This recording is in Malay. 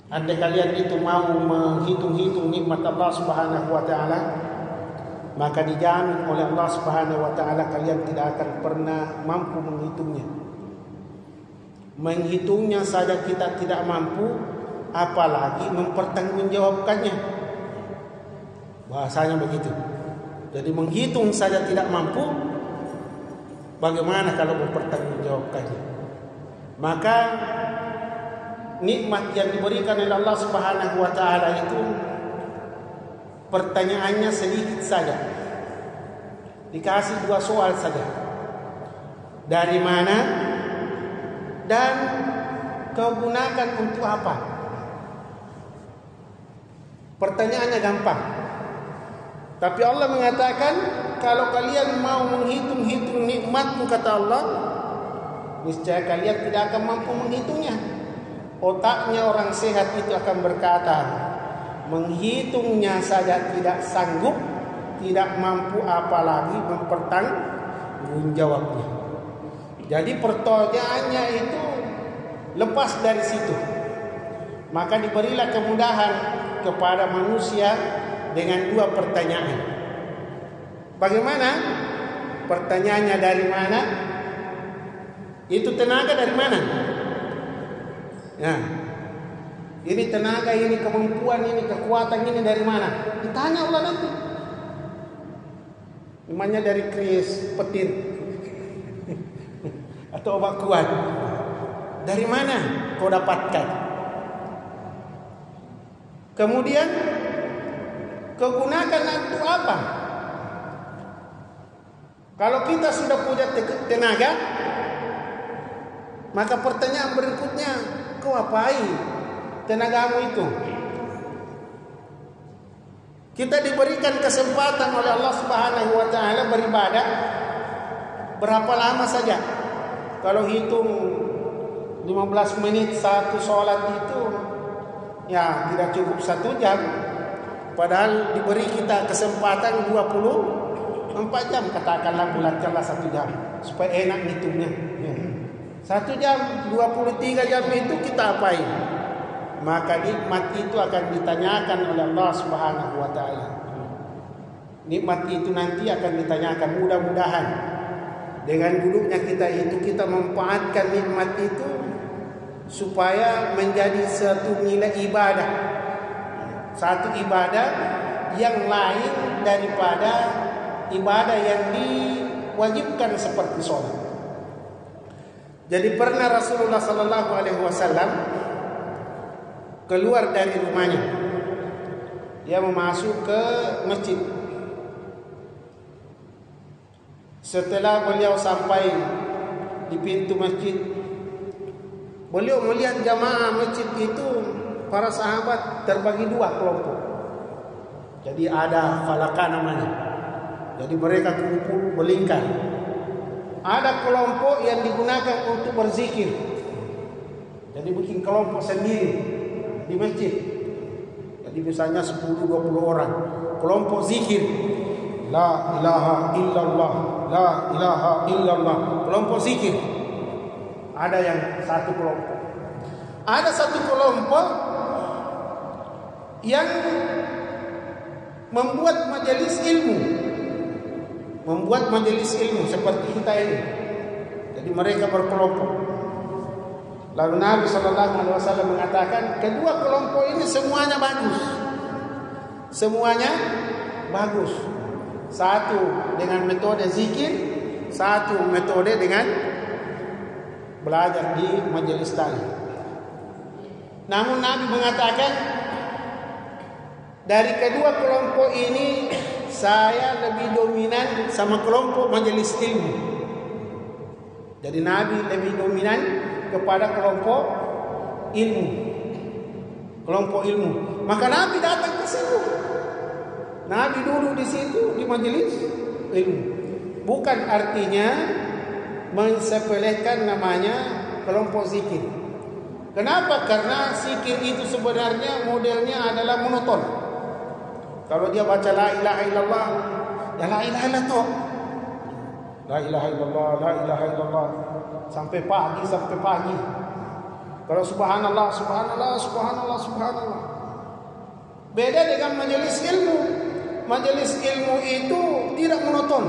Andai kalian itu mau menghitung-hitung nikmat Allah Subhanahu wa taala, maka dijamin oleh Allah Subhanahu wa taala kalian tidak akan pernah mampu menghitungnya. Menghitungnya saja kita tidak mampu, apalagi mempertanggungjawabkannya. Bahasanya begitu. Jadi menghitung saja tidak mampu, bagaimana kalau mempertanggungjawabkannya? Maka nikmat yang diberikan oleh Allah Subhanahu wa taala itu pertanyaannya sedikit saja. Dikasih 2 soal saja. Dari mana dan kau gunakan untuk apa? Pertanyaannya gampang. Tapi Allah mengatakan kalau kalian mau menghitung-hitung nikmatku, kata Allah, niscaya kalian tidak akan mampu menghitungnya. Otaknya orang sehat itu akan berkata, menghitungnya saja tidak sanggup, tidak mampu, apalagi mempertanggungjawabnya. Jadi pertanyaannya itu lepas dari situ. Maka diberilah kemudahan kepada manusia dengan 2 pertanyaan. Bagaimana? Pertanyaannya dari mana? Itu tenaga dari mana? Nah, ini tenaga, ini kemampuan, ini kekuatan, ini dari mana? Ditanya Allah nanti. Namanya dari keris petir atau obat kuat. Dari mana kau dapatkan? Kemudian kau gunakan untuk apa? Kalau kita sudah punya tenaga, maka pertanyaan berikutnya, kau apain tenagamu itu? Kita diberikan kesempatan oleh Allah Subhanahu wa taala beribadah berapa lama saja. Kalau hitung 15 menit satu sholat itu ya tidak cukup 1 jam. Padahal diberi kita kesempatan 24 jam, katakanlah bulatkanlah 1 jam supaya enak hitungnya. 1 jam 23 jam itu kita apain? Maka nikmat itu akan ditanyakan oleh Allah Subhanahu wa taala. Nikmat itu nanti akan ditanyakan. Mudah-mudahan dengan duduknya kita itu kita memanfaatkan nikmat itu supaya menjadi satu nilai ibadah. Satu ibadah yang lain daripada ibadah yang diwajibkan seperti sholat. Jadi pernah Rasulullah sallallahu alaihi wasallam keluar dari rumahnya. Dia mau masuk ke masjid. Setelah beliau sampai di pintu masjid, beliau melihat jamaah masjid itu, para sahabat terbagi 2 kelompok. Jadi ada falaka namanya. Jadi mereka kumpul berlingkar. Ada kelompok yang digunakan untuk berzikir. Jadi bikin kelompok sendiri di masjid. Jadi misalnya 10-20 orang. Kelompok zikir. La ilaha illallah. La ilaha illallah. Kelompok zikir. Ada yang satu kelompok. Ada satu kelompok yang membuat majelis ilmu. Membuat majelis ilmu seperti kita ini. Jadi mereka berkelompok. Lalu Nabi SAW mengatakan, kedua kelompok ini semuanya bagus. Semuanya bagus. Satu dengan metode zikir, satu metode dengan belajar di majelis tadi. Namun Nabi mengatakan, dari kedua kelompok ini saya lebih dominan sama kelompok majelis ilmu. Jadi Nabi lebih dominan kepada kelompok ilmu. Kelompok ilmu. Maka Nabi datang ke situ. Nabi duduk di situ di majelis ilmu. Bukan artinya mensepelekan namanya kelompok zikir. Kenapa? Karena zikir itu sebenarnya modelnya adalah monoton. Kalau dia baca la ilaha illallah, ya la ilaha illallah. La ilaha illallah, la ilaha illallah. Sampai pagi. Kalau subhanallah, subhanallah, subhanallah, subhanallah. Beda dengan majelis ilmu. Majelis ilmu itu tidak monoton.